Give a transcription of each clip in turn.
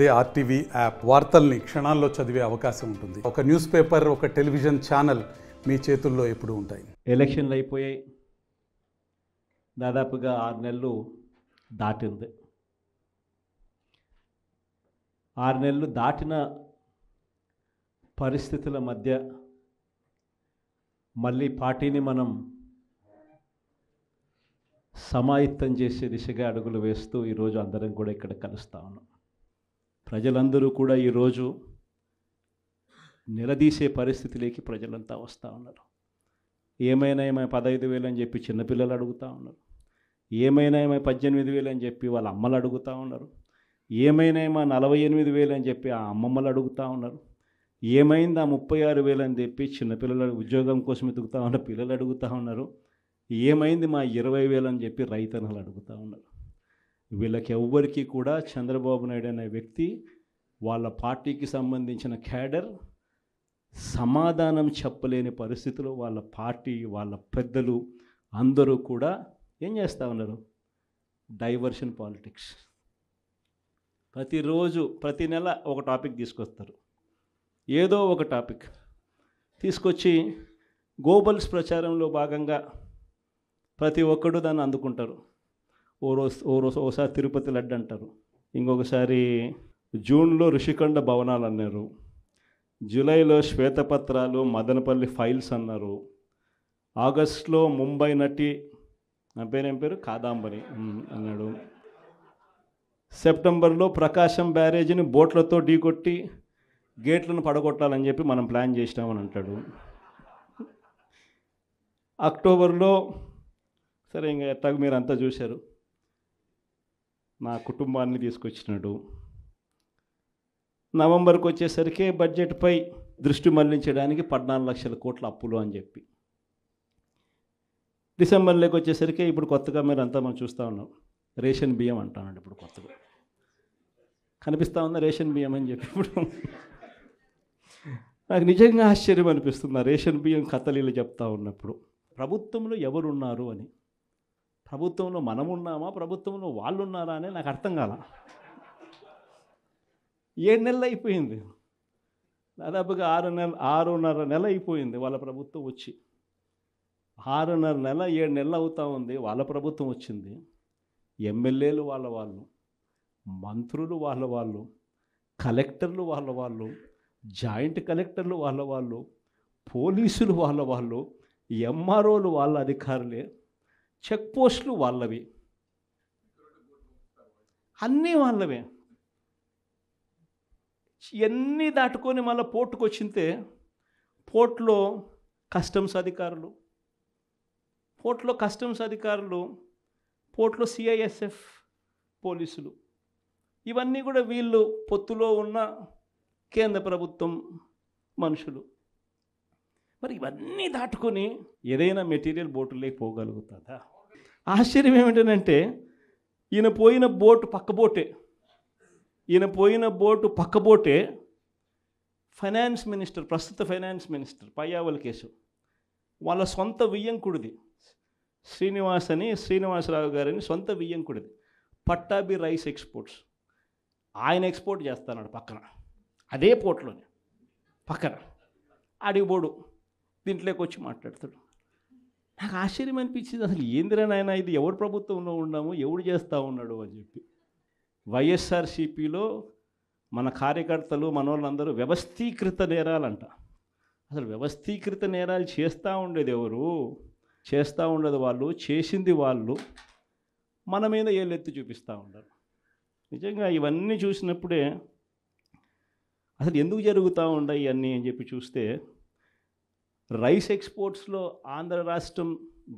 అదే RTV app వార్తల్ని క్షణాల్లో చదివే అవకాశం ఉంటుంది. ఒక న్యూస్ పేపర్, ఒక టెలివిజన్ ఛానల్ మీ చేతుల్లో ఎప్పుడూ ఉంటాయి. ఎలక్షన్లు అయిపోయాయి. దాదాపుగా 6 నెలలు దాటింది. 6 నెలలు దాటిన పరిస్థితుల మధ్య మళ్ళీ పార్టీని మనం సమాయత్తం చేసే దిశగా అడుగులు వేస్తూ ఈరోజు అందరం కూడా ఇక్కడ కలుస్తూ ఉన్నాం. ప్రజలందరూ కూడా ఈరోజు నిలదీసే పరిస్థితిలోకి ప్రజలంతా వస్తూ ఉన్నారు. ఏమైనా 15,000 అని చెప్పి చిన్నపిల్లలు అడుగుతూ ఉన్నారు. ఏమైనా 18,000 అని చెప్పి వాళ్ళ అమ్మలు అడుగుతూ ఉన్నారు. ఏమైనా 48,000 అని చెప్పి ఆ అమ్మమ్మలు అడుగుతూ ఉన్నారు. ఏమైంది 36,000 అని చెప్పి చిన్నపిల్లలు ఉద్యోగం కోసం ఎదుగుతూ ఉన్న పిల్లలు అడుగుతూ ఉన్నారు. ఏమైంది 20,000 అని చెప్పి రైతన్నలు అడుగుతూ ఉన్నారు. వీళ్ళకి ఎవ్వరికీ కూడా చంద్రబాబు నాయుడు అనే వ్యక్తి, వాళ్ళ పార్టీకి సంబంధించిన క్యాడర్ సమాధానం చెప్పలేని పరిస్థితిలో వాళ్ళ పార్టీ, వాళ్ళ పెద్దలు అందరూ కూడా ఏం చేస్తూ ఉన్నారు? Diversion politics. ప్రతిరోజు ప్రతి నెల ఒక టాపిక్ తీసుకొస్తారు. ఏదో ఒక టాపిక్ తీసుకొచ్చి గోబల్స్ ప్రచారంలో భాగంగా ప్రతి ఒక్కడు దాన్ని అందుకుంటారు. ఓసారి తిరుపతి లడ్డు అంటారు, ఇంకొకసారి జూన్లో ఋషికొండ భవనాలు అన్నారు, జూలైలో శ్వేతపత్రాలు మదనపల్లి ఫైల్స్ అన్నారు, ఆగస్టులో ముంబై నటి నా పేరేం పేరు కాదాంబరి అన్నాడు, సెప్టెంబర్లో ప్రకాశం బ్యారేజీని బోట్లతో ఢీకొట్టి గేట్లను పడగొట్టాలని చెప్పి మనం ప్లాన్ చేసినామని అంటాడు. అక్టోబర్లో సరే ఇంకా ఎట్టాగ మీరు అంతా చూశారు, నా కుటుంబాన్ని తీసుకొచ్చినాడు. నవంబర్కి వచ్చేసరికి బడ్జెట్పై దృష్టి మళ్లించడానికి 14 లక్షల కోట్ల అప్పులు అని చెప్పి, డిసెంబర్లోకి వచ్చేసరికి ఇప్పుడు కొత్తగా మీరు అంతా మనం చూస్తూ ఉన్నాం, రేషన్ బియ్యం అంటానండి. ఇప్పుడు కొత్తగా కనిపిస్తూ ఉందా రేషన్ బియ్యం అని చెప్పి. ఇప్పుడు నాకు నిజంగా ఆశ్చర్యం అనిపిస్తుంది ఆ రేషన్ బియ్యం కథలీలు చెప్తా ఉన్నప్పుడు. ప్రభుత్వంలో ఎవరున్నారు అని, ప్రభుత్వంలో మనమున్నామా, ప్రభుత్వంలో వాళ్ళు ఉన్నారా అని నాకు అర్థం కాల. 7 నెలలు అయిపోయింది, దాదాపుగా 6.5 నెల అయిపోయింది వాళ్ళ ప్రభుత్వం వచ్చి. 6.5 నెల 7 నెలలు అవుతూ ఉంది వాళ్ళ ప్రభుత్వం వచ్చింది. ఎమ్మెల్యేలు వాళ్ళు, మంత్రులు వాళ్ళు, కలెక్టర్లు వాళ్ళు, జాయింట్ కలెక్టర్లు వాళ్ళు, పోలీసులు వాళ్ళు, ఎంఆర్ఓలు వాళ్ళ అధికారులే, చెక్ పోస్టులు వాళ్ళవి, అన్నీ వాళ్ళవే. ఇవన్నీ దాటుకొని మళ్ళీ పోర్టుకు వచ్చింతే పోర్టులో కస్టమ్స్ అధికారులు, పోర్టులో సిఐఎస్ఎఫ్ పోలీసులు, ఇవన్నీ కూడా వీళ్ళు పొత్తులో ఉన్న కేంద్ర ప్రభుత్వం మనుషులు. మరి ఇవన్నీ దాటుకొని ఏదైనా మెటీరియల్ బోటులోకి పోగలుగుతుందా? ఆశ్చర్యం ఏమిటంటే ఈయన పోయిన బోటు పక్కబోటే ఫైనాన్స్ మినిస్టర్, ప్రస్తుత ఫైనాన్స్ మినిస్టర్ పయ్యావుల కేశవ్ వాళ్ళ సొంత వియ్యంకుడిది, శ్రీనివాసరావు గారిని సొంత వియ్యంకుడిది, పట్టాభి రైస్ ఎక్స్పోర్ట్స్. ఆయన ఎక్స్పోర్ట్ చేస్తాడు పక్కన, అదే పోర్ట్లోనే పక్కన. అడిగిపోడు దీంట్లోకి వచ్చి మాట్లాడతాడు. నాకు ఆశ్చర్యం అనిపించింది, అసలు ఏందిరా నాయన ఇది, ఎవరు ప్రభుత్వంలో ఉన్నాము, ఎవడు చేస్తూ ఉన్నాడు అని చెప్పి. వైఎస్ఆర్సీపీలో మన కార్యకర్తలు మనోళ్ళందరూ వ్యవస్థీకృత నేరాలంట. అసలు వ్యవస్థీకృత నేరాలు చేస్తూ ఉండేది ఎవరు? చేస్తూ ఉండదు వాళ్ళు, చేసింది వాళ్ళు, మన మీద ఏళ్ళెత్తి చూపిస్తూ ఉంటారు. నిజంగా ఇవన్నీ చూసినప్పుడే అసలు ఎందుకు జరుగుతూ ఉన్నాయి ఇవన్నీ అని చెప్పి చూస్తే, రైస్ ఎక్స్పోర్ట్స్లో ఆంధ్ర రాష్ట్రం,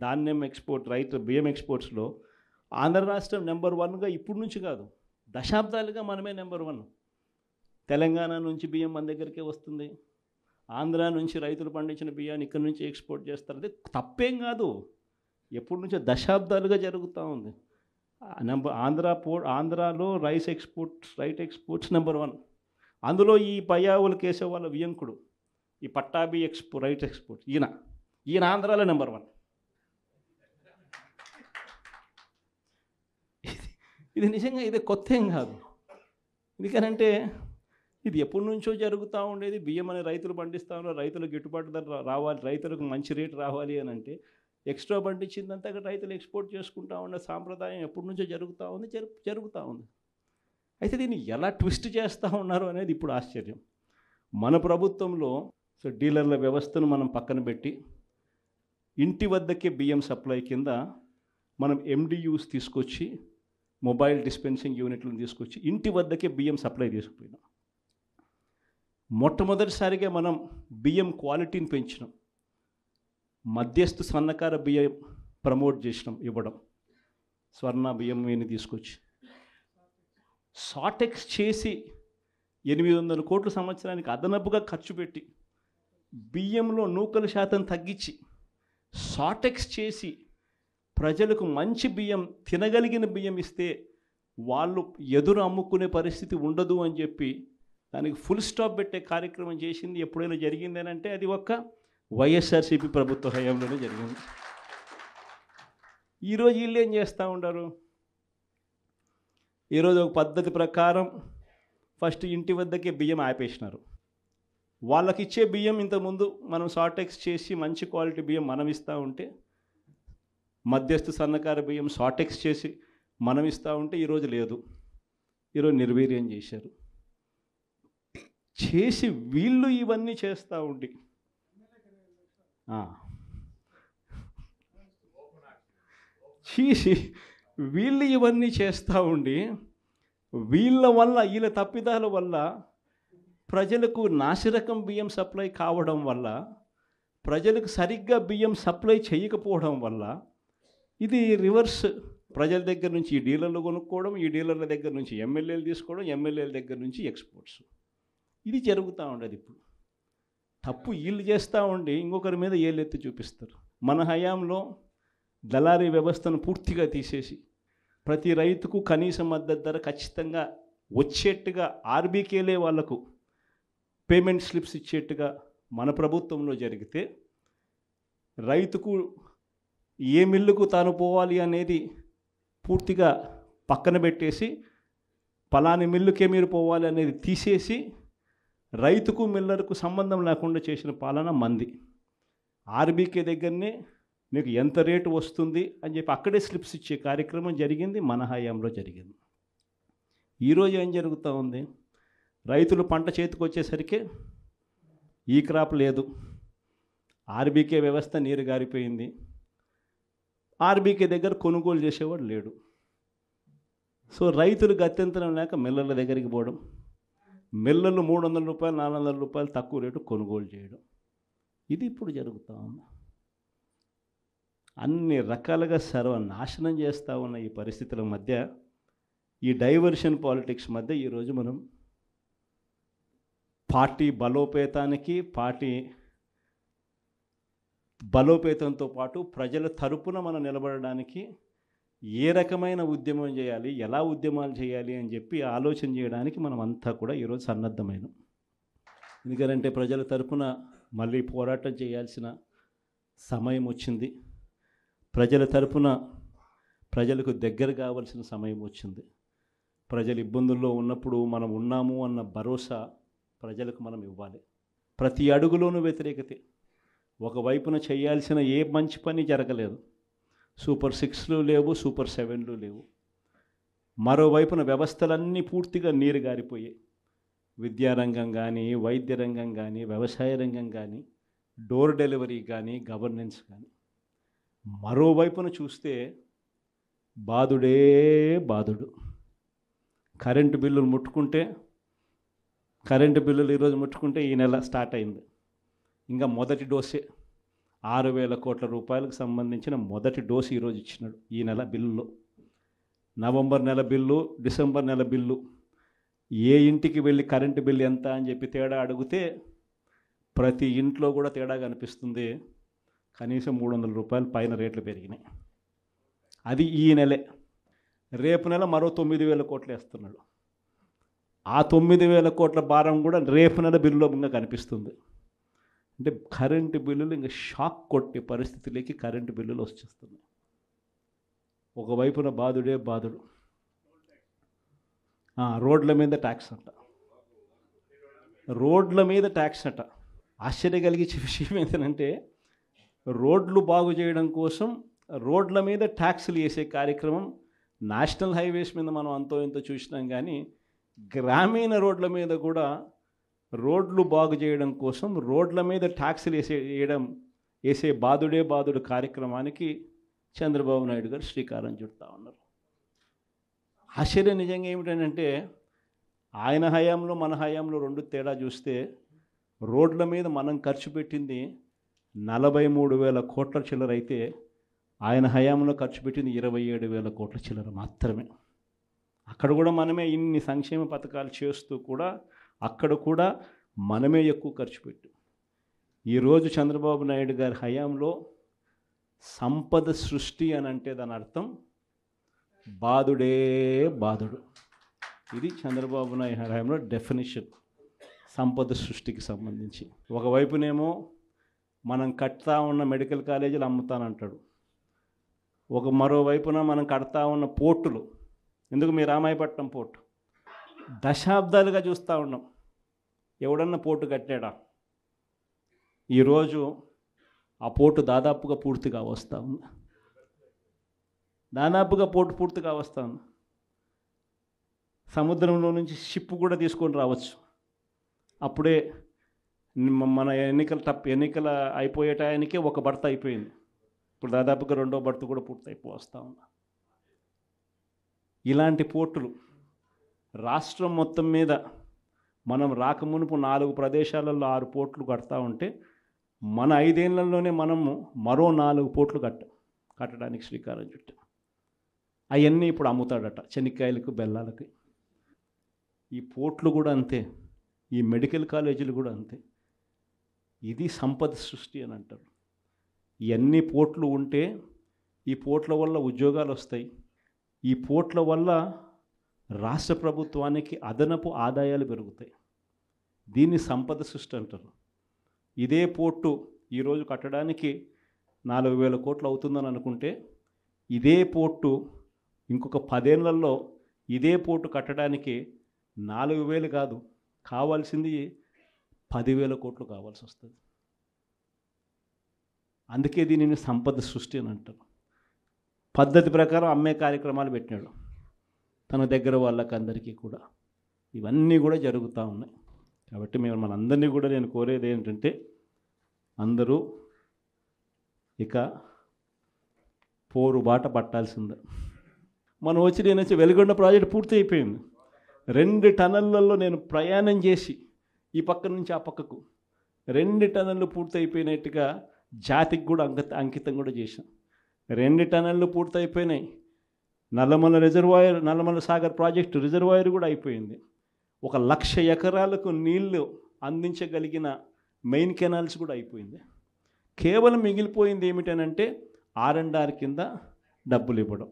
ధాన్యం ఎక్స్పోర్ట్, బియ్యం ఎక్స్పోర్ట్స్లో ఆంధ్ర రాష్ట్రం నెంబర్ 1గా ఇప్పుడు నుంచి కాదు, దశాబ్దాలుగా మనమే నెంబర్ 1. తెలంగాణ నుంచి బియ్యం మన దగ్గరికే వస్తుంది, ఆంధ్ర నుంచి రైతులు పండించిన బియ్యాన్ని ఇక్కడి నుంచి ఎక్స్పోర్ట్ చేస్తారు. అది తప్పేం కాదు, ఎప్పటి నుంచో దశాబ్దాలుగా జరుగుతూ ఉంది. ఆంధ్రాలో రైట్ ఎక్స్పోర్ట్స్ నెంబర్ 1. అందులో ఈ పయ్యావుల కేశవ్ వాళ్ళ వియంకుడు, ఈ పట్టాభి రైట్ ఎక్స్పోర్ట్, ఈయన ఆంధ్రాలో నెంబర్ 1. ఇది నిజంగా ఇది కొత్త ఏం కాదు. ఎందుకనంటే ఇది ఎప్పటి నుంచో జరుగుతూ ఉండేది. బియ్యం అని రైతులు పండిస్తూ ఉన్నారు, రైతులకు గిట్టుబాటు ధర రావాలి, రైతులకు మంచి రేటు రావాలి అని అంటే ఎక్స్ట్రా పండించిందంతా రైతులు ఎక్స్పోర్ట్ చేసుకుంటూ ఉన్న సాంప్రదాయం ఎప్పటి నుంచో జరుగుతూ ఉంది, జరుగుతూ ఉంది. అయితే దీన్ని ఎలా ట్విస్ట్ చేస్తూ ఉన్నారు అనేది ఇప్పుడు ఆశ్చర్యం. మన ప్రభుత్వంలో డీలర్ల వ్యవస్థను మనం పక్కన పెట్టి ఇంటి వద్దకే బియ్యం సప్లై కింద మనం MDUs తీసుకొచ్చి, మొబైల్ డిస్పెన్సింగ్ యూనిట్లను తీసుకొచ్చి ఇంటి వద్దకే బియ్యం సప్లై తీసుకుపోయినాం. మొట్టమొదటిసారిగా మనం బియ్యం క్వాలిటీని పెంచినాం. మధ్యస్థు సన్నకార బియ్యం ప్రమోట్ చేసినాం, ఇవ్వడం. స్వర్ణ బియ్యం అని తీసుకొచ్చి సాటెక్స్ చేసి 800 కోట్ల సంవత్సరానికి అదనపుగా ఖర్చు పెట్టి బియ్యంలో నూకల శాతం తగ్గించి సాటెక్స్ చేసి ప్రజలకు మంచి బియ్యం, తినగలిగిన బియ్యం ఇస్తే వాళ్ళు ఎదురు అమ్ముకునే పరిస్థితి ఉండదు అని చెప్పి దానికి ఫుల్ స్టాప్ పెట్టే కార్యక్రమం చేసింది ఎప్పుడైనా జరిగింది అంటే అది ఒక్క వైఎస్ఆర్సీపీ ప్రభుత్వ హయాంలోనే జరిగింది. ఈరోజు వీళ్ళు ఏం చేస్తూ ఉంటారు? ఈరోజు ఒక పద్ధతి ప్రకారం ఫస్ట్ ఇంటి వద్దకే బియ్యం ఆపేసినారు. వాళ్ళకి ఇచ్చే బియ్యం ఇంతకుముందు మనం సాటెక్స్ చేసి మంచి క్వాలిటీ బియ్యం మనం ఇస్తూ ఉంటే, మధ్యస్థు సన్నకార బియ్యం సాటెక్స్ చేసి మనం ఇస్తూ ఉంటే ఈరోజు లేదు. ఈరోజు నిర్వీర్యం చేశారు. చేసి వీళ్ళు ఇవన్నీ చేస్తూ ఉండి చేసి వీళ్ళు ఇవన్నీ చేస్తూ ఉండి వీళ్ళ వల్ల, వీళ్ళ తప్పిదాల వల్ల ప్రజలకు నాసిరకం బియ్యం సప్లై కావడం వల్ల, ప్రజలకు సరిగ్గా బియ్యం సప్లై చేయకపోవడం వల్ల ఇది రివర్స్. ప్రజల దగ్గర నుంచి ఈ డీలర్లు కొనుక్కోవడం, ఈ డీలర్ల దగ్గర నుంచి ఎమ్మెల్యేలు తీసుకోవడం, ఎమ్మెల్యేల దగ్గర నుంచి ఎక్స్పోర్ట్స్. ఇది జరుగుతూ ఉండదు. ఇప్పుడు తప్పు వీళ్ళు చేస్తూ ఉండి ఇంకొకరి మీద ఏళ్ళెత్తి చూపిస్తారు. మన హయాంలో దళారీ వ్యవస్థను పూర్తిగా తీసేసి ప్రతి రైతుకు కనీస మద్దతు ధర ఖచ్చితంగా వచ్చేట్టుగా ఆర్బీకేలే వాళ్లకు పేమెంట్ స్లిప్స్ ఇచ్చేట్టుగా మన ప్రభుత్వంలో జరిగితే, రైతుకు ఏ మిల్లుకు తాను పోవాలి అనేది పూర్తిగా పక్కన పెట్టేసి పలాని మిల్లుకే మీరు పోవాలి అనేది తీసేసి రైతుకు మిల్లర్కు సంబంధం లేకుండా చేసిన పాలన మంది. ఆర్బీకే దగ్గరనే మీకు ఎంత రేటు వస్తుంది అని చెప్పి అక్కడే స్లిప్స్ ఇచ్చే కార్యక్రమం జరిగింది, మన హయాంలో జరిగింది. ఈరోజు ఏం జరుగుతూ ఉంది? రైతులు పంట చేతికి వచ్చేసరికి ఈ క్రాప్ లేదు, ఆర్బీకే వ్యవస్థ నీరు గారిపోయింది, ఆర్బీకే దగ్గర కొనుగోలు చేసేవాడు లేడు. సో రైతులు గత్యంతరం లేక మిల్లర్ల దగ్గరికి పోవడం, మిల్లర్లు 300 రూపాయలు 400 రూపాయలు తక్కువ రేటు కొనుగోలు చేయడం, ఇది ఇప్పుడు జరుగుతూ ఉంది. అన్ని రకాలుగా సర్వనాశనం చేస్తూ ఉన్న ఈ పరిస్థితుల మధ్య, ఈ డైవర్షన్ పాలిటిక్స్ మధ్య ఈరోజు మనం పార్టీ బలోపేతంతో పాటు ప్రజల తరపున మనం నిలబడడానికి ఏ రకమైన ఉద్యమం చేయాలి, ఎలా ఉద్యమాలు చేయాలి అని చెప్పి ఆలోచన చేయడానికి మనం అంతా కూడా ఈరోజు సన్నద్ధమైన. ఎందుకంటే ప్రజల తరపున మళ్ళీ పోరాటం చేయాల్సిన సమయం వచ్చింది. ప్రజల తరపున ప్రజలకు దగ్గర కావాల్సిన సమయం వచ్చింది. ప్రజలు ఇబ్బందుల్లో ఉన్నప్పుడు మనం ఉన్నాము అన్న భరోసా ప్రజలకు మనం ఇవ్వాలి. ప్రతి అడుగులోనూ వ్యతిరేకతే. ఒకవైపున చేయాల్సిన ఏ మంచి పని జరగలేదు. సూపర్ 6లు లేవు, సూపర్ 7లు లేవు. మరోవైపున వ్యవస్థలన్నీ పూర్తిగా నీరు గారిపోయాయి. విద్యారంగం కానీ, వైద్య రంగం కానీ, వ్యవసాయ రంగం కానీ, డోర్ డెలివరీ కానీ, గవర్నెన్స్ కానీ. మరోవైపున చూస్తే బాధుడే బాధుడు. కరెంటు బిల్లులు ఈరోజు ముట్టుకుంటే ఈ నెల స్టార్ట్ అయింది. ఇంకా మొదటి డోసే 6,000 కోట్ల రూపాయలకు సంబంధించిన మొదటి డోసు ఈరోజు ఇచ్చినాడు ఈ నెల బిల్లులో. నవంబర్ నెల బిల్లు, డిసెంబర్ నెల బిల్లు, ఏ ఇంటికి వెళ్ళి కరెంటు బిల్లు ఎంత అని చెప్పి తేడా అడిగితే ప్రతి ఇంట్లో కూడా తేడా కనిపిస్తుంది. కనీసం 300 రూపాయలు పైన రేట్లు పెరిగినాయి. అది ఈ నెలే. రేపు నెల మరో 9,000 కోట్లు వేస్తున్నాడు. ఆ 9,000 కోట్ల భారం కూడా రేపు నెల బిల్లులో ఇంకా కనిపిస్తుంది. అంటే కరెంటు బిల్లులు ఇంకా షాక్ కొట్టే పరిస్థితిలోకి కరెంటు బిల్లులు వచ్చేస్తున్నాయి. ఒకవైపున బాధుడే బాధుడు. రోడ్ల మీద ట్యాక్స్ అంట, రోడ్ల మీద ట్యాక్స్ అట. ఆశ్చర్య కలిగించే విషయం ఏంటంటే రోడ్లు బాగు చేయడం కోసం రోడ్ల మీద ట్యాక్సులు వేసే కార్యక్రమం నేషనల్ హైవేస్ మీద మనం అంతో ఎంతో చూసినాం, కానీ గ్రామీణ రోడ్ల మీద కూడా రోడ్లు బాగు చేయడం కోసం రోడ్ల మీద ట్యాక్సులు వేసే బాదుడు కార్యక్రమానికి చంద్రబాబు నాయుడు గారు శ్రీకారం చుడతా ఉన్నారు. ఆశ్చర్యం నిజంగా ఏమిటంటే ఆయన హయాంలో మన హయాంలో రెండు తేడా చూస్తే రోడ్ల మీద మనం ఖర్చు పెట్టింది 43,000 కోట్ల చిల్లర అయితే ఆయన హయాంలో ఖర్చు పెట్టింది 27,000 కోట్ల చిల్లర మాత్రమే. అక్కడ కూడా మనమే ఇన్ని సంక్షేమ పథకాలు చేస్తూ కూడా అక్కడ కూడా మనమే ఎక్కువ ఖర్చు పెట్టాం. ఈరోజు చంద్రబాబు నాయుడు గారి హయాంలో సంపద సృష్టి అని అంటే దాని అర్థం బాదుడే బాదుడు. ఇది చంద్రబాబు నాయుడు హయాంలో డెఫినేషన్ సంపద సృష్టికి సంబంధించి. ఒకవైపునేమో మనం కడతా ఉన్న మెడికల్ కాలేజీలు అమ్ముతానంటాడు, మరోవైపున మనం కడతా ఉన్న పోర్టులు, ఎందుకు మీ రామాయపట్నం పోర్టు దశాబ్దాలుగా చూస్తూ ఉన్నాం, ఎవడన్నా పోర్టు కట్టాడా? ఈరోజు ఆ పోర్టు దాదాపుగా పూర్తిగా వస్తూ ఉంది, పోర్టు పూర్తిగా వస్తూ ఉంది. సముద్రంలో నుంచి షిప్ కూడా తీసుకొని రావచ్చు. అప్పుడే మన ఎన్నికల అయిపోయే టయానికే ఒక బర్త అయిపోయింది, ఇప్పుడు దాదాపుగా రెండో బర్త కూడా పూర్తయిపోస్తూ ఉంది. ఇలాంటి పోర్టులు రాష్ట్రం మొత్తం మీద మనం రాకమునుపు 4 ప్రదేశాలలో 6 పోర్టులు కడతా ఉంటే మన 5 ఏళ్లలోనే మనము మరో 4 పోర్టులు కట్టడానికి శ్రీకారం చుట్టాం. అవన్నీ ఇప్పుడు అమ్ముతాడట చెనిక్కాయలకు బెల్లాలకి. ఈ పోర్టులు కూడా అంతే, ఈ మెడికల్ కాలేజీలు కూడా అంతే. ఇది సంపద సృష్టి అని అంటారు. ఇవన్నీ పోర్టులు ఉంటే ఈ పోర్టుల వల్ల ఉద్యోగాలు వస్తాయి, ఈ పోర్టుల వల్ల రాష్ట్ర ప్రభుత్వానికి అదనపు ఆదాయాలు పెరుగుతాయి. దీన్ని సంపద సృష్టి అంటారు. ఇదే పోర్టు ఈరోజు కట్టడానికి 4,000 కోట్లు అవుతుందని అనుకుంటే ఇదే పోర్టు ఇంకొక 10 ఏళ్లలో ఇదే పోర్టు కట్టడానికి 4,000 కాదు, కావాల్సింది 10,000 కోట్లు కావాల్సి వస్తుంది. అందుకే దీనిని సంపద సృష్టి అని అంటారు. పద్ధతి ప్రకారం అమ్మే కార్యక్రమాలు పెట్టినాడు తన దగ్గర వాళ్ళకి అందరికీ కూడా. ఇవన్నీ కూడా జరుగుతూ ఉన్నాయి. కాబట్టి మనందరినీ కూడా నేను కోరేది ఏంటంటే అందరూ ఇక పోరుబాట పట్టాల్సిందే. మనం నేను వెలుగొండ ప్రాజెక్ట్ పూర్తి అయిపోయింది. 2 టన్నులలో నేను ప్రయాణం చేసి ఈ పక్క నుంచి ఆ పక్కకు 2 టన్నులు పూర్తి అయిపోయినట్టుగా జాతికి కూడా అంకితం కూడా చేశాం. 2 టన్నులు పూర్తి అయిపోయినాయి. నల్లమల సాగర్ ప్రాజెక్టు రిజర్వాయర్ కూడా అయిపోయింది. 1,00,000 ఎకరాలకు నీళ్లు అందించగలిగిన మెయిన్ కెనాల్స్ కూడా అయిపోయింది. కేవలం మిగిలిపోయింది ఏమిటనంటే R&R కింద డబ్బులు ఇవ్వడం.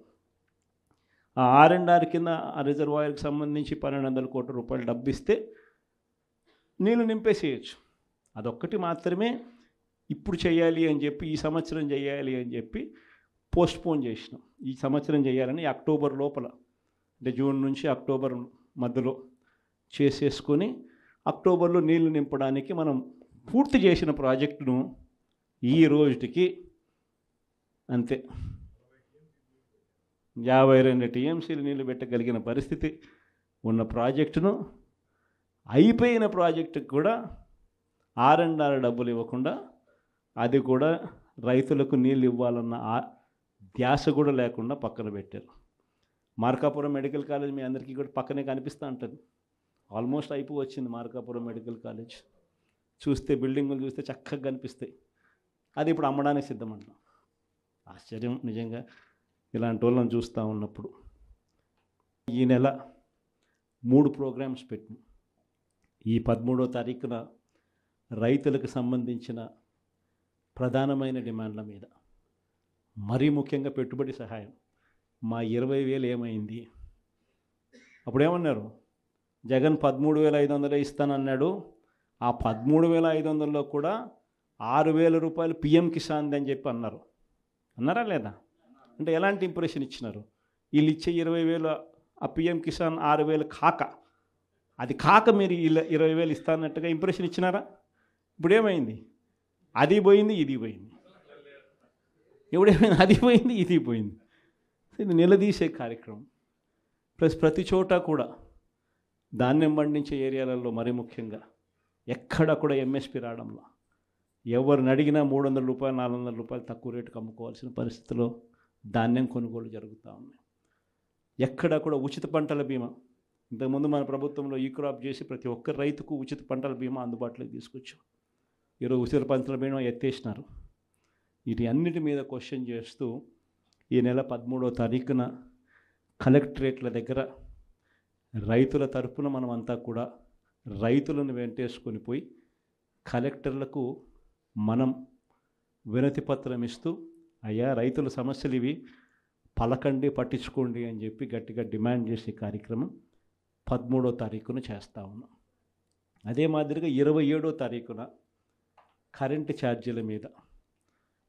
ఆ R&R కింద ఆ రిజర్వాయర్కి సంబంధించి 1,200 కోట్ల రూపాయలు డబ్బు ఇస్తే నీళ్ళు నింపేసేయచ్చు. అదొక్కటి మాత్రమే ఇప్పుడు చేయాలి అని చెప్పి, ఈ సంవత్సరం చేయాలి అని చెప్పి పోస్ట్పోన్ చేసినాం. ఈ సంవత్సరం చేయాలని అక్టోబర్ లోపల, అంటే జూన్ నుంచి అక్టోబర్ మధ్యలో చేసేసుకొని అక్టోబర్లో నీళ్లు నింపడానికి మనం పూర్తి చేసిన ప్రాజెక్టును ఈ రోజుకి అంతే 52 టీఎంసీలు నీళ్లు పెట్టగలిగిన పరిస్థితి ఉన్న ప్రాజెక్టును, అయిపోయిన ప్రాజెక్టుకు కూడా R&R డబ్బులు ఇవ్వకుండా, అది కూడా రైతులకు నీళ్ళు ఇవ్వాలన్న ధ్యాస కూడా లేకుండా పక్కన పెట్టారు. మార్కాపురం మెడికల్ కాలేజ్ మీ అందరికీ కూడా పక్కనే కనిపిస్తూ ఉంటుంది. ఆల్మోస్ట్ అయిపోవచ్చింది మార్కాపురం మెడికల్ కాలేజ్. చూస్తే బిల్డింగులు చూస్తే చక్కగా కనిపిస్తాయి. అది ఇప్పుడు అమ్మడానికి సిద్ధమంటాం. ఆశ్చర్యం నిజంగా ఇలాంటి వాళ్ళని చూస్తూ ఉన్నప్పుడు. ఈ నెల 3 ప్రోగ్రామ్స్ పెట్టినాం. ఈ 13వ తారీఖున రైతులకు సంబంధించిన ప్రధానమైన డిమాండ్ల మీద, మరీ ముఖ్యంగా పెట్టుబడి సహాయం. మా 20,000 ఏమైంది? అప్పుడేమన్నారు? జగన్ 13,500 ఇస్తానన్నాడు. ఆ 13,500లో కూడా 6,000 రూపాయలు PM కిసాన్ అని చెప్పి అన్నారా లేదా? అంటే ఎలాంటి ఇంప్రెషన్ ఇచ్చినారు? వీళ్ళు ఇచ్చే 20,000 ఆ పిఎం కిసాన్ 6,000 కాక, అది కాక మీరు 20,000 ఇస్తానట్టుగా ఇంప్రెషన్ ఇచ్చినారా? ఇప్పుడు ఏమైంది? అది పోయింది, ఇది పోయింది. ఎప్పుడేమైంది? అది పోయింది, ఇది పోయింది. ఇది నిలదీసే కార్యక్రమం. ప్లస్ ప్రతి చోట కూడా ధాన్యం పండించే ఏరియాలలో మరీ ముఖ్యంగా ఎక్కడ కూడా ఎంఎస్పి రావడంలో ఎవరిని అడిగినా 300 రూపాయలు 400 రూపాయలు తక్కువ రేటుకు అమ్ముకోవాల్సిన పరిస్థితిలో ధాన్యం కొనుగోలు జరుగుతూ ఉన్నాయి. ఎక్కడ కూడా ఉచిత పంటల బీమా, ఇంతకుముందు మన ప్రభుత్వంలో ఈ క్రాప్ చేసి ప్రతి ఒక్క రైతుకు ఉచిత పంటల బీమా అందుబాటులోకి తీసుకొచ్చాం. ఈరోజు ఉచిత పంటల బీమా ఎత్తేసినారు. వీటి అన్నిటి మీద క్వశ్చన్ చేస్తూ ఈ నెల 13వ తారీఖున కలెక్టరేట్ల దగ్గర రైతుల తరపున మనమంతా కూడా రైతులను వెంటేసుకొని పోయి కలెక్టర్లకు మనం వినతి పత్రం ఇస్తూ, అయ్యా రైతుల సమస్యలు ఇవి, పలకండి, పట్టించుకోండి అని చెప్పి గట్టిగా డిమాండ్ చేసే కార్యక్రమం 13వ తారీఖున చేస్తూ ఉన్నాం. అదే మాదిరిగా 27వ తారీఖున కరెంటు ఛార్జీల మీద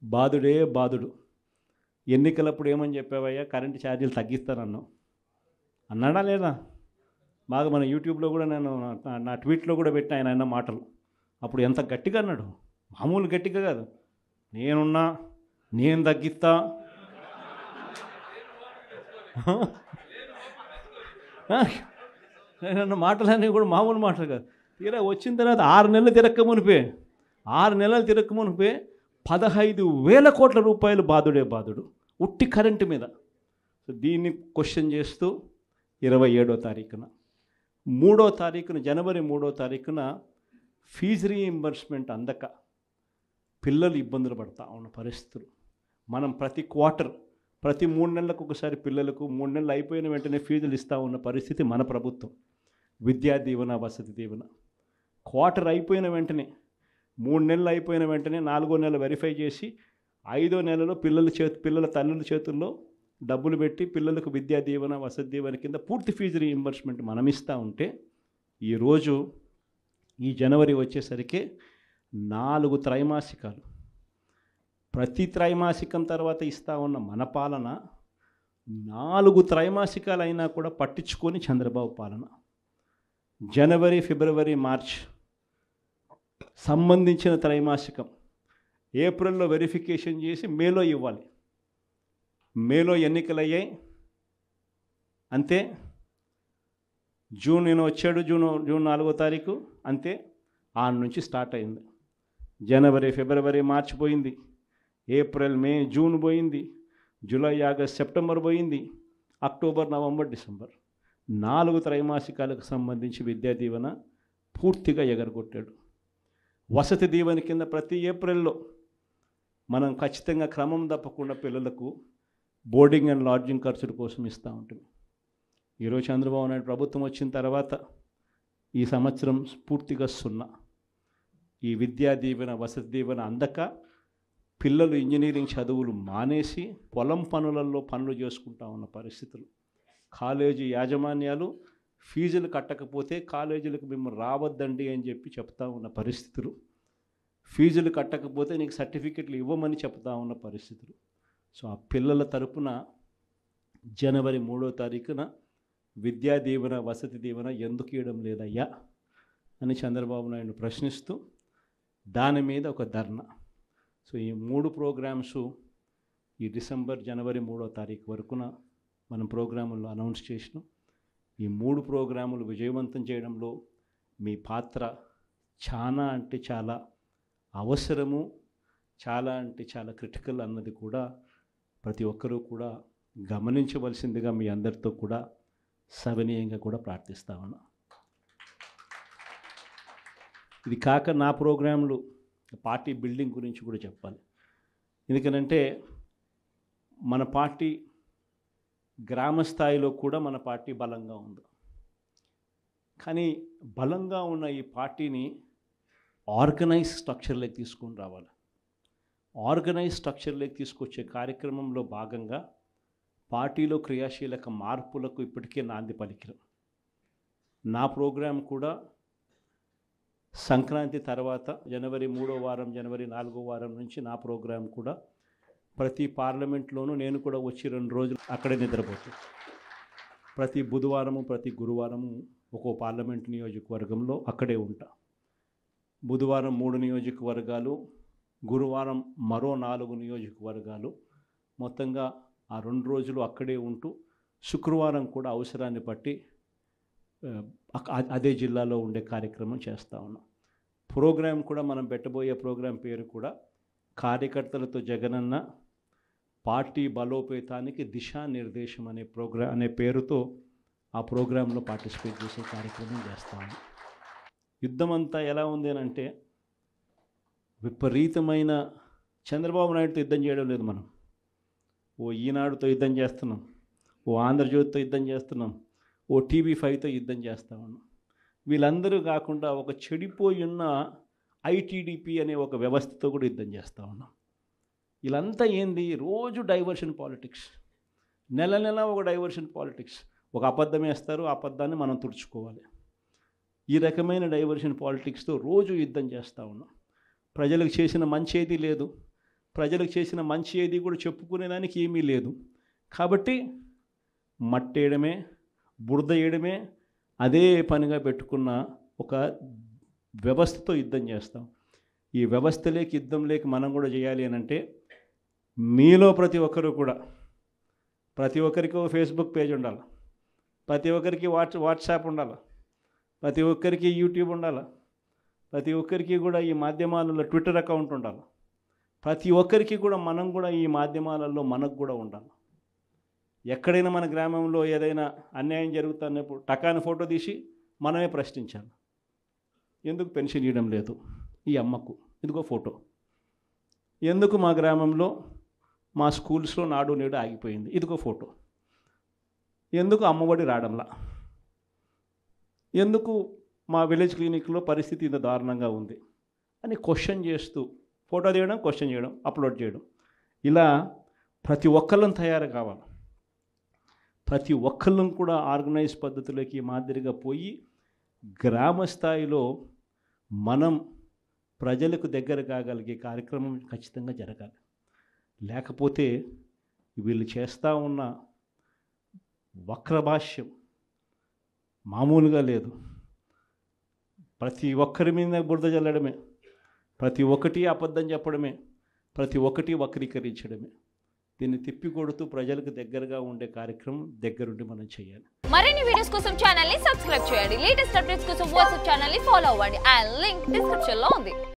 బాధుడే బాధుడు. ఎన్నికలప్పుడు ఏమని చెప్పావయ్యా, కరెంటు ఛార్జీలు తగ్గిస్తానన్నావు, అన్నాడా లేదా? బాగా మన యూట్యూబ్లో కూడా నేను నా ట్వీట్లో కూడా పెట్టిన ఆయన అన్న మాటలు. అప్పుడు ఎంత గట్టిగా అన్నాడు, మామూలు గట్టిగా కాదు. నేనున్నా, నేను తగ్గిస్తా, అన్న మాటలన్నీ కూడా మామూలు మాటలు కాదు. తీరా వచ్చిన తర్వాత 6 నెలలు తిరక్క మునిపే 15,000 కోట్ల రూపాయలు బాధుడే బాధుడు ఉట్టి కరెంటు మీద. సో దీన్ని క్వశ్చన్ చేస్తూ 27వ తారీఖున, 3వ తారీఖున, జనవరి 3వ తారీఖున ఫీజు రీయింబర్స్మెంట్ అందక పిల్లలు ఇబ్బందులు పడతా ఉన్న పరిస్థితులు. మనం ప్రతి క్వార్టర్, ప్రతి 3 నెలలకు ఒకసారి పిల్లలకు 3 నెలలు అయిపోయిన వెంటనే ఫీజులు ఇస్తూ ఉన్న పరిస్థితి మన ప్రభుత్వం. విద్యా దీవెన, వసతి దీవెన క్వార్టర్ అయిపోయిన వెంటనే, 3 నెలలు అయిపోయిన వెంటనే 4వ నెల వెరిఫై చేసి 5వ నెలలో పిల్లల తల్లుల చేతుల్లో డబ్బులు పెట్టి పిల్లలకు విద్యా దీవెన, వసతి దీవెన కింద పూర్తి ఫీజు రీయింబర్స్మెంట్ మనం ఇస్తూ ఉంటే, ఈరోజు ఈ జనవరి వచ్చేసరికి 4 త్రైమాసికాలు, ప్రతి త్రైమాసికం తర్వాత ఇస్తూ ఉన్న మన పాలన 4 త్రైమాసికాలు అయినా కూడా పట్టించుకొని చంద్రబాబు పాలన. జనవరి, ఫిబ్రవరి, మార్చ్ సంబంధించిన త్రైమాసికం ఏప్రిల్లో వెరిఫికేషన్ చేసి మేలో ఇవ్వాలి. మేలో ఎన్నికలయ్యాయి అంతే. జూన్ నేను వచ్చాడు, జూన్ 4వ తారీఖు అంతే. ఆ నుంచి స్టార్ట్ అయింది. జనవరి, ఫిబ్రవరి, మార్చ్ పోయింది, ఏప్రిల్, మే, జూన్ పోయింది, జూలై, ఆగస్ట్, సెప్టెంబర్ పోయింది, అక్టోబర్, నవంబర్, డిసెంబర్ 4 త్రైమాసికాలకు సంబంధించి విద్యా దీవెన పూర్తిగా ఎగరగొట్టాడు. వసతి దీవెన కింద ప్రతి ఏప్రిల్లో మనం ఖచ్చితంగా క్రమం తప్పకుండా పిల్లలకు బోర్డింగ్ అండ్ లాడ్జింగ్ ఖర్చుల కోసం ఇస్తూ ఉంటుంది. ఈరోజు చంద్రబాబు నాయుడు ప్రభుత్వం వచ్చిన తర్వాత ఈ సంవత్సరం పూర్తిగా 0. ఈ విద్యా దీవెన, వసతి దీవెన అందక పిల్లలు ఇంజనీరింగ్ చదువులు మానేసి పొలం పనులలో పనులు చేసుకుంటా ఉన్న పరిస్థితులు. కాలేజీ యాజమాన్యాలు ఫీజులు కట్టకపోతే కాలేజీలకు మేము రావద్దండి అని చెప్పి చెప్తా ఉన్న పరిస్థితులు. ఫీజులు కట్టకపోతే నీకు సర్టిఫికెట్లు ఇవ్వమని చెప్తా ఉన్న పరిస్థితులు. సో ఆ పిల్లల తరపున జనవరి 3వ తారీఖున విద్యా దీవెన, వసతి దీవెన ఎందుకు ఇవ్వడం లేదయ్యా అని చంద్రబాబు నాయుడు ప్రశ్నిస్తూ దాని మీద ఒక ధర్నా. సో ఈ 3 ప్రోగ్రామ్స్ ఈ డిసెంబర్, జనవరి 3వ తారీఖు వరకున మనం ప్రోగ్రాముల్లో అనౌన్స్ చేసినాం. ఈ 3 ప్రోగ్రాములు విజయవంతం చేయడంలో మీ పాత్ర చాలా అంటే చాలా అవసరము, చాలా అంటే చాలా క్రిటికల్ అన్నది కూడా ప్రతి ఒక్కరూ కూడా గమనించవలసిందిగా మీ అందరితో కూడా సవినీయంగా కూడా ప్రార్థిస్తా ఉన్నా. ఇది కాక నా ప్రోగ్రాంలు పార్టీ బిల్డింగ్ గురించి కూడా చెప్పాలి. ఎందుకనంటే మన పార్టీ గ్రామ స్థాయిలో కూడా మన పార్టీ బలంగా ఉంది. కానీ బలంగా ఉన్న ఈ పార్టీని ఆర్గనైజ్ స్ట్రక్చర్లోకి తీసుకొని రావాలి. ఆర్గనైజ్ స్ట్రక్చర్లోకి తీసుకొచ్చే కార్యక్రమంలో భాగంగా పార్టీలో క్రియాశీలక మార్పులకు ఇప్పటికే నాంది పలికిన నా ప్రోగ్రాం కూడా సంక్రాంతి తర్వాత జనవరి 3వ వారం, జనవరి 4వ వారం నుంచి నా ప్రోగ్రాం కూడా ప్రతి పార్లమెంట్లోనూ నేను కూడా వచ్చి 2 రోజులు అక్కడే నిద్రపోతాను. ప్రతి బుధవారము ప్రతి గురువారము ఒక్కో పార్లమెంట్ నియోజకవర్గంలో అక్కడే ఉంటా. బుధవారం 3 నియోజకవర్గాలు, గురువారం మరో 4 నియోజకవర్గాలు, మొత్తంగా ఆ 2 రోజులు అక్కడే ఉంటూ శుక్రవారం కూడా అవసరాన్ని బట్టి అదే జిల్లాలో ఉండే కార్యక్రమం చేస్తూ ఉన్నాం. ప్రోగ్రాం కూడా మనం పెట్టబోయే ప్రోగ్రాం పేరు కూడా కార్యకర్తలతో జగనన్న పార్టీ బలోపేతానికి దిశానిర్దేశం అనే పేరుతో ఆ ప్రోగ్రాంలో పార్టిసిపేట్ చేసే కార్యక్రమం చేస్తాము. యుద్ధం అంతా ఎలా ఉంది అని అంటే విపరీతమైన చంద్రబాబు నాయుడుతో యుద్ధం చేయడం లేదు. మనం ఓ ఈనాడుతో యుద్ధం చేస్తున్నాం, ఓ ఆంధ్రజ్యోతితో యుద్ధం చేస్తున్నాం, ఓ TV5తో యుద్ధం చేస్తూ ఉన్నాం. వీళ్ళందరూ కాకుండా ఒక చెడిపోయి ఉన్న ITDP అనే ఒక వ్యవస్థతో కూడా యుద్ధం చేస్తూ ఉన్నాం. వీళ్ళంతా ఏంది, రోజు డైవర్షన్ పాలిటిక్స్, నెల నెల ఒక డైవర్షన్ పాలిటిక్స్. ఒక అబద్ధం వేస్తారు, ఆ అబద్ధాన్ని మనం తుడుచుకోవాలి. ఈ రకమైన డైవర్షన్ పాలిటిక్స్తో రోజు యుద్ధం చేస్తూ ఉన్నాం. ప్రజలకు చేసిన మంచి ఏది లేదు, ప్రజలకు చేసిన మంచి ఏది కూడా చెప్పుకునేదానికి ఏమీ లేదు. కాబట్టి మట్టేయడమే, బురద వేయడమే అదే పనిగా పెట్టుకున్న ఒక వ్యవస్థతో యుద్ధం చేస్తాం. ఈ వ్యవస్థ లేక యుద్ధం లేక మనం కూడా చేయాలి అని అంటే మీలో ప్రతి ఒక్కరు కూడా, ప్రతి ఒక్కరికి ఒక ఫేస్బుక్ పేజ్ ఉండాలి, ప్రతి ఒక్కరికి వాట్సాప్ ఉండాలి, ప్రతి ఒక్కరికి యూట్యూబ్ ఉండాలి, ప్రతి ఒక్కరికి కూడా ఈ మాధ్యమాలలో ట్విట్టర్ అకౌంట్ ఉండాలి. ప్రతి ఒక్కరికి కూడా మనం కూడా ఈ మాధ్యమాలలో మనకు కూడా ఉండాలి. ఎక్కడైనా మన గ్రామంలో ఏదైనా అన్యాయం జరుగుతున్నప్పుడు టకాని ఫోటో తీసి మనమే ప్రశ్నించాలి. ఎందుకు పెన్షన్ ఇవ్వడం లేదు ఈ అమ్మకు, ఇదిగో ఫోటో. ఎందుకు మా గ్రామంలో మా స్కూల్స్లో నాడు నేడు ఆగిపోయింది, ఇదిగో ఫోటో. ఎందుకు అమ్మఒడి రావడంలా, ఎందుకు మా విలేజ్ క్లినిక్లో పరిస్థితి ఇంత దారుణంగా ఉంది అని క్వశ్చన్ చేస్తూ ఫోటో తీయడం, క్వశ్చన్ చేయడం, అప్లోడ్ చేయడం. ఇలా ప్రతి ఒక్కళ్ళం తయారు కావాలి. ప్రతి ఒక్కళ్ళం కూడా ఆర్గనైజ్ పద్ధతులకి మాదిరిగా పోయి గ్రామ స్థాయిలో మనం ప్రజలకు దగ్గర కాగలిగే కార్యక్రమం ఖచ్చితంగా జరగాలి. లేకపోతే వీళ్ళు చేస్తూ ఉన్న వక్రభాష్యం మామూలుగా లేదు. ప్రతి ఒక్కరి మీద బురద జల్లడమే, ప్రతి ఒక్కటి అబద్ధం చెప్పడమే, ప్రతి ఒక్కటి వక్రీకరించడమే. దీన్ని తిప్పికొడుతూ ప్రజలకు దగ్గరగా ఉండే కార్యక్రమం దగ్గరుండి మనం చేయాలి. మరిన్ని వీడియోస్ కోసం ఛానల్ ని సబ్స్క్రైబ్ చేయండి. లేటెస్ట్ అప్డేట్స్ కోసం వాట్సాప్ ఛానల్ ని ఫాలో అవ్వండి. ఆ లింక్ డిస్క్రిప్షన్ లో ఉంది.